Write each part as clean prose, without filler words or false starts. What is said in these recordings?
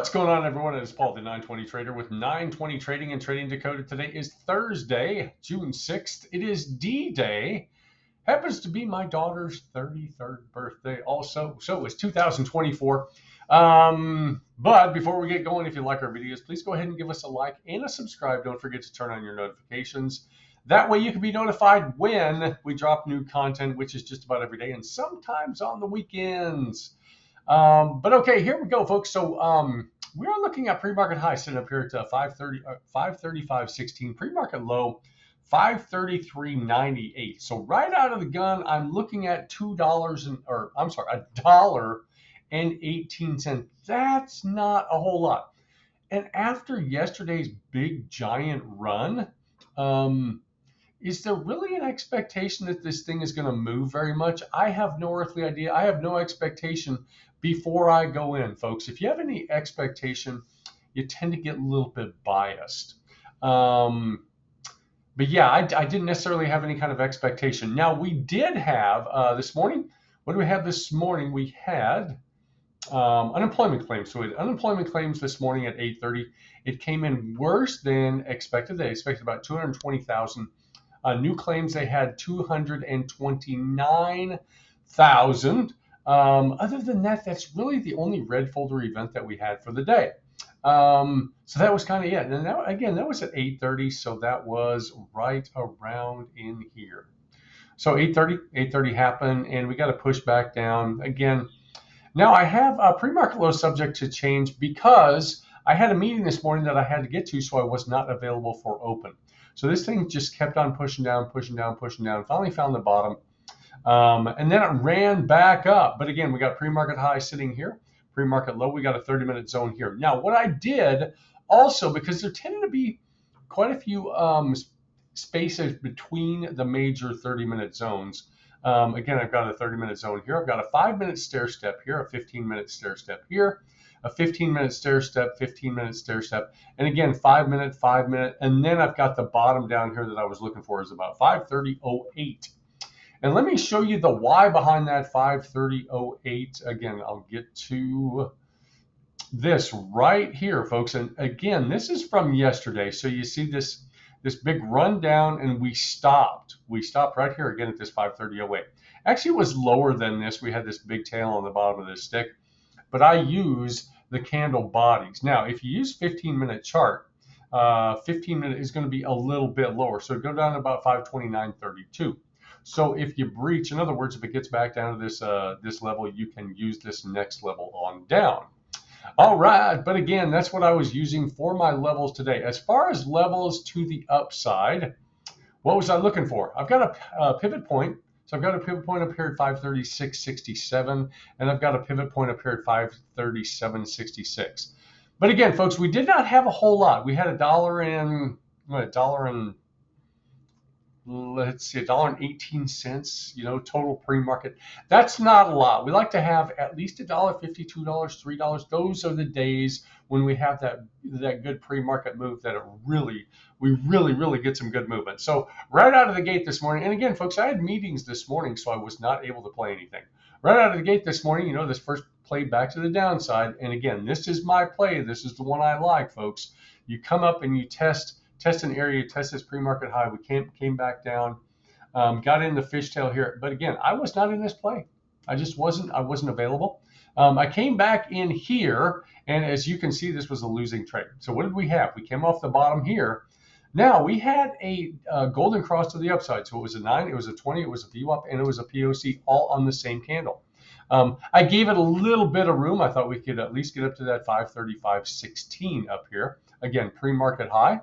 What's going on, everyone? It is Paul, the 920 Trader with 920 Trading and Trading Dakota. Today is Thursday, June 6th. It is D-Day. Happens to be my daughter's 33rd birthday also. So it's 2024. But before we get going, if you like our videos, please go ahead and give us a like and a subscribe. Don't forget to turn on your notifications. That way you can be notified when we drop new content, which is just about every day and sometimes on the weekends. But okay, here we go, folks. So we are looking at pre-market high sitting up here at 535.16, pre-market low 533.98. So right out of the gun, I'm looking at $1.18. That's not a whole lot. And after yesterday's big giant run, is there really an expectation that this thing is going to move very much? I have no earthly idea. I have no expectation before I go in, folks. If you have any expectation, you tend to get a little bit biased. But yeah, I didn't necessarily have any kind of expectation. Now, we did have this morning. What do we have this morning? We had unemployment claims. So we had unemployment claims this morning at 8:30. It came in worse than expected. They expected about 220,000. New claims, they had 229,000. Other than that, that's really the only red folder event that we had for the day. So that was kind of it. And that, again, that was at 8:30, so that was right around in here. So 8:30 happened, and we got to push back down again. Now I have a pre-market low subject to change because I had a meeting this morning that I had to get to, so I was not available for open. So this thing just kept on pushing down, finally found the bottom. And then it ran back up. But again, we got pre-market high sitting here, pre-market low. We got a 30-minute zone here. Now, what I did also, because there tended to be quite a few spaces between the major 30-minute zones. Again, I've got a 30-minute zone here. I've got a 5-minute stair step here, a 15-minute stair step here, a 15-minute stair step, 15-minute stair step, and again, 5-minute, and then I've got the bottom down here that I was looking for is about 530.08. And let me show you the why behind that 530.08. Again, I'll get to this right here, folks. And again, this is from yesterday. So you see this big run down, and we stopped. We stopped right here again at this 530.08. Actually, it was lower than this. We had this big tail on the bottom of this stick, but I use the candle bodies. Now, if you use 15-minute chart, 15-minute is going to be a little bit lower. So go down to about 529.32. So if you breach, in other words, if it gets back down to this level, you can use this next level on down. All right, but again, that's what I was using for my levels today. As far as levels to the upside, what was I looking for? I've got a pivot point. So I've got a pivot point up here at 536.67, and I've got a pivot point up here at 537.66. But again, folks, we did not have a whole lot. We had $1.18, total pre-market. That's not a lot. We like to have at least $1.50, $2, $3. Those are the days when we have that good pre-market move that we really get some good movement. So right out of the gate this morning, and again, folks, I had meetings this morning, so I was not able to play anything. Right out of the gate this morning, this first play back to the downside. And again, this is my play. This is the one I like, folks. You come up and you test an area, test this pre-market high. We came back down, got in the fishtail here. But again, I was not in this play. I wasn't available. I came back in here, and as you can see, this was a losing trade. So what did we have? We came off the bottom here. Now, we had a golden cross to the upside. So it was a 9, it was a 20, it was a VWAP, and it was a POC all on the same candle. I gave it a little bit of room. I thought we could at least get up to that 535.16 up here. Again, pre-market high.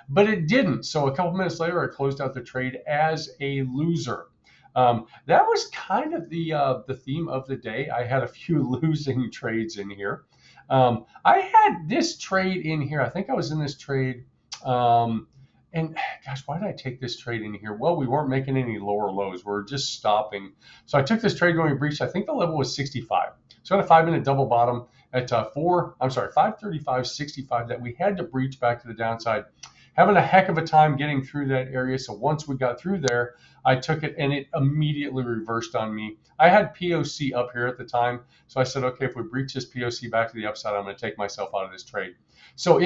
But it didn't. So a couple minutes later, I closed out the trade as a loser. That was kind of the theme of the day. I had a few losing trades in here. I had this trade in here. I think I was in this trade. And gosh, why did I take this trade in here? Well, we weren't making any lower lows. We were just stopping. So I took this trade when we breached. I think the level was 65. So I had a 5-minute double bottom at 535.65 that we had to breach back to the downside. having a heck of a time getting through that area. So once we got through there, I took it and it immediately reversed on me. I had POC up here at the time. So I said, okay, if we breach this POC back to the upside, I'm going to take myself out of this trade. So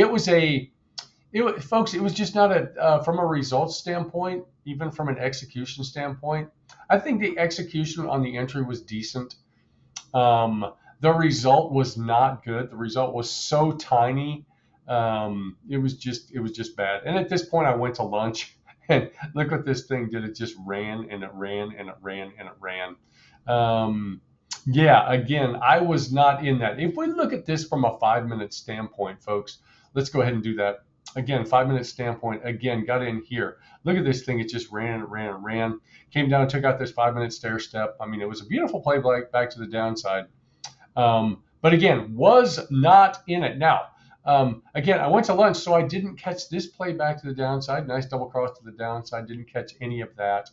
folks, it was just not from a results standpoint, even from an execution standpoint. I think the execution on the entry was decent. The result was not good. The result was so tiny. It was just bad. And at this point, I went to lunch, and look what this thing did. It just ran and it ran and it ran and it ran. Yeah, again, I was not in that. If we look at this from a 5-minute standpoint, folks, let's go ahead and do that. Again, 5-minute standpoint, again, got in here. Look at this thing. It just ran and ran and ran. Came down, took out this 5-minute stair step. I mean, it was a beautiful play back to the downside. But again, was not in it. Now, again, I went to lunch, so I didn't catch this play back to the downside. Nice double cross to the downside. Didn't catch any of that.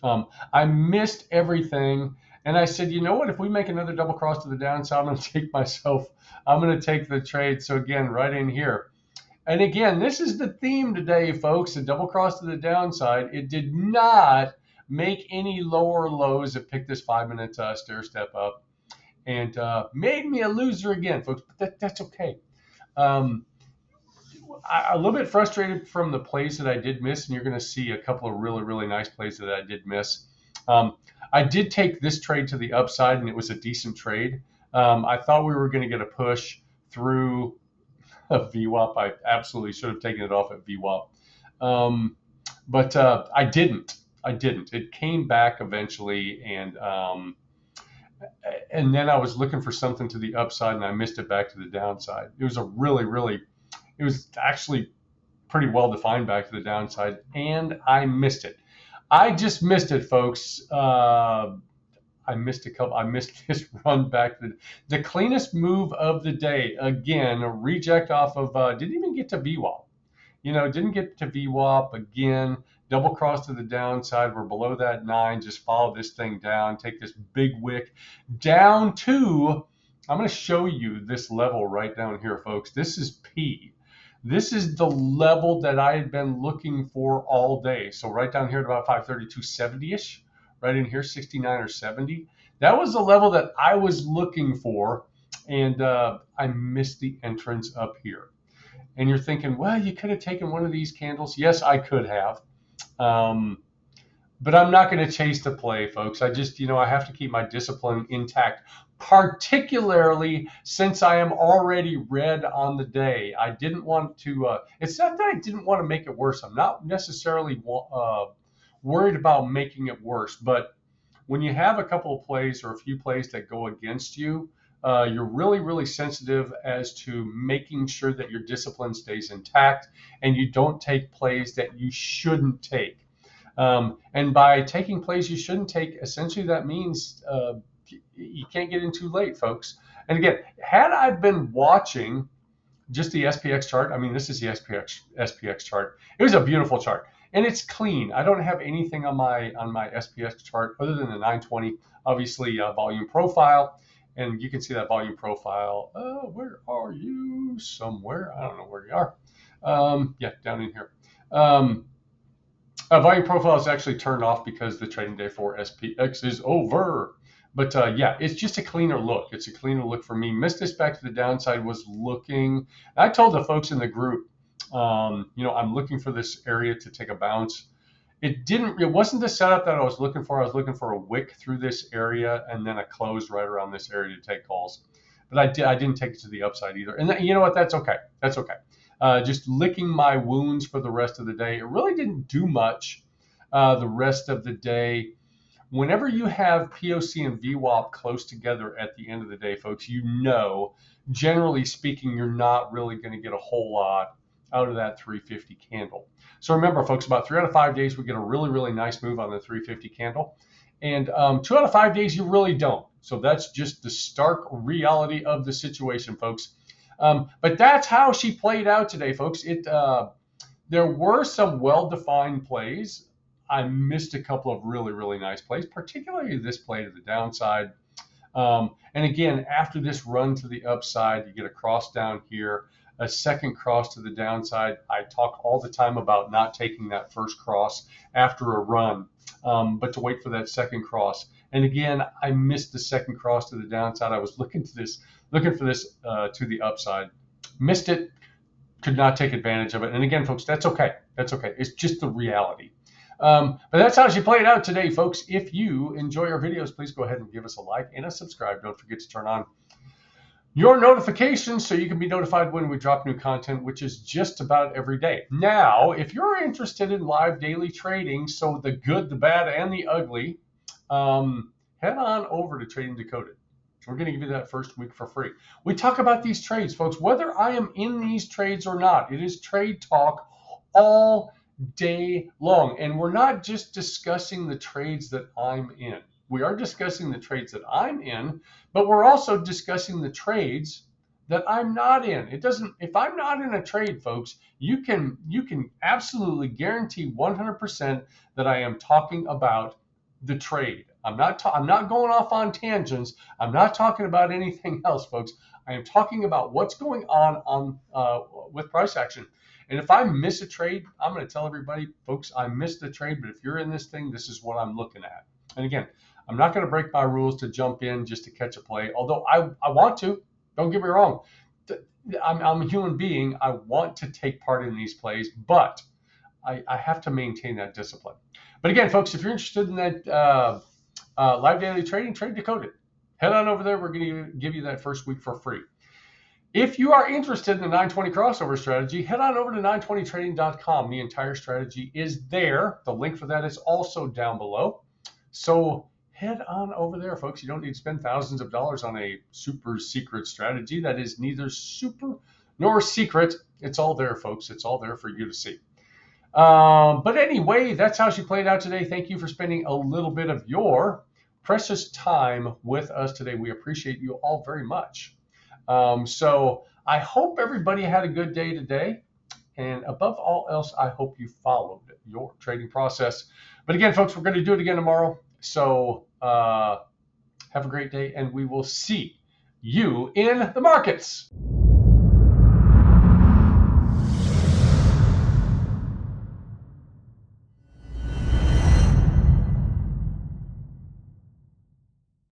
I missed everything. And I said, you know what? If we make another double cross to the downside, I'm going to take the trade. So again, right in here. And again, this is the theme today, folks. The double cross to the downside. It did not make any lower lows. It picked this 5-minute stair step up and made me a loser again, folks. But that's okay. A little bit frustrated from the plays that I did miss, and you're going to see a couple of really, really nice plays that I did miss. I did take this trade to the upside, and it was a decent trade. I thought we were going to get a push through a VWAP. I absolutely should have taken it off at VWAP. But I didn't. It came back eventually, and then I was looking for something to the upside, and I missed it back to the downside. It was it was actually pretty well defined back to the downside, and I missed it. I just missed it, folks. I missed this run back. The cleanest move of the day. Again, a reject off of, didn't even get to VWAP. Didn't get to VWAP. Again, double cross to the downside. We're below that 9. Just follow this thing down. Take this big wick down to, I'm going to show you this level right down here, folks. This is P. This is the level that I had been looking for all day. So right down here at about 532.70-ish. Right in here, 69 or 70. That was the level that I was looking for, and I missed the entrance up here. And you're thinking, well, you could have taken one of these candles. Yes, I could have. But I'm not going to chase the play, folks. I just, I have to keep my discipline intact, particularly since I am already red on the day. I didn't want to, it's not that I didn't want to make it worse. I'm not necessarily worried about making it worse, but when you have a couple of plays or a few plays that go against you, you're really, really sensitive as to making sure that your discipline stays intact and you don't take plays that you shouldn't take. And by taking plays you shouldn't take, essentially that means you can't get in too late, folks. And again, had I been watching just the SPX chart, I mean, this is the SPX chart. It was a beautiful chart. And it's clean. I don't have anything on my SPX chart other than the 920, obviously volume profile. And you can see that volume profile. Where are you? Somewhere. I don't know where you are. Yeah, down in here. Volume profile is actually turned off because the trading day for SPX is over. But yeah, it's just a cleaner look. It's a cleaner look for me. Missed this back to the downside, was looking. I told the folks in the group, I'm looking for this area to take a bounce. It wasn't the setup that I was looking for. I was looking for a wick through this area and then a close right around this area to take calls. But I didn't take it to the upside either. And you know what? That's okay. That's okay. Just licking my wounds for the rest of the day. It really didn't do much the rest of the day. Whenever you have POC and VWAP close together at the end of the day, folks, generally speaking, you're not really going to get a whole lot out of that 350 candle. So remember, folks, about 3 out of 5 days, we get a really, really nice move on the 350 candle. And 2 out of 5 days, you really don't. So that's just the stark reality of the situation, folks. But that's how she played out today, folks. There were some well-defined plays. I missed a couple of really, really nice plays, particularly this play to the downside. And again, after this run to the upside, you get a cross down here. a second cross to the downside. I talk all the time about not taking that first cross after a run, but to wait for that second cross. And again, I missed the second cross to the downside. I was looking for this to the upside, missed it, could not take advantage of it. And again, folks, that's okay. That's okay. It's just the reality. But that's how she played it out today, folks. If you enjoy our videos, please go ahead and give us a like and a subscribe. Don't forget to turn on your notifications so you can be notified when we drop new content, which is just about every day. Now, if you're interested in live daily trading, so the good, the bad, and the ugly, head on over to Trading Decoded. We're going to give you that first week for free. We talk about these trades, folks, whether I am in these trades or not. It is trade talk all day long. And we're not just discussing the trades that I'm in. We are discussing the trades that I'm in, but we're also discussing the trades that I'm not in. It doesn't, if I'm not in a trade, folks, you can absolutely guarantee 100% that I am talking about the trade. I'm not going off on tangents. I'm not talking about anything else, folks. I am talking about what's going on with price action. And if I miss a trade, I'm going to tell everybody, folks, I missed the trade, but if you're in this thing, this is what I'm looking at. And again, I'm not going to break my rules to jump in just to catch a play, although I want to. Don't get me wrong. I'm a human being. I want to take part in these plays, but I have to maintain that discipline. But again, folks, if you're interested in that live daily trading, Trade Decoded. Head on over there. We're going to give you that first week for free. If you are interested in the 920 crossover strategy, head on over to 920trading.com. The entire strategy is there. The link for that is also down below. So head on over there, folks. You don't need to spend thousands of dollars on a super secret strategy. That is neither super nor secret. It's all there, folks. It's all there for you to see. But anyway, that's how she played out today. Thank you for spending a little bit of your precious time with us today. We appreciate you all very much. So I hope everybody had a good day today. And above all else, I hope you followed your trading process. But again, folks, we're going to do it again tomorrow. So have a great day, and we will see you in the markets.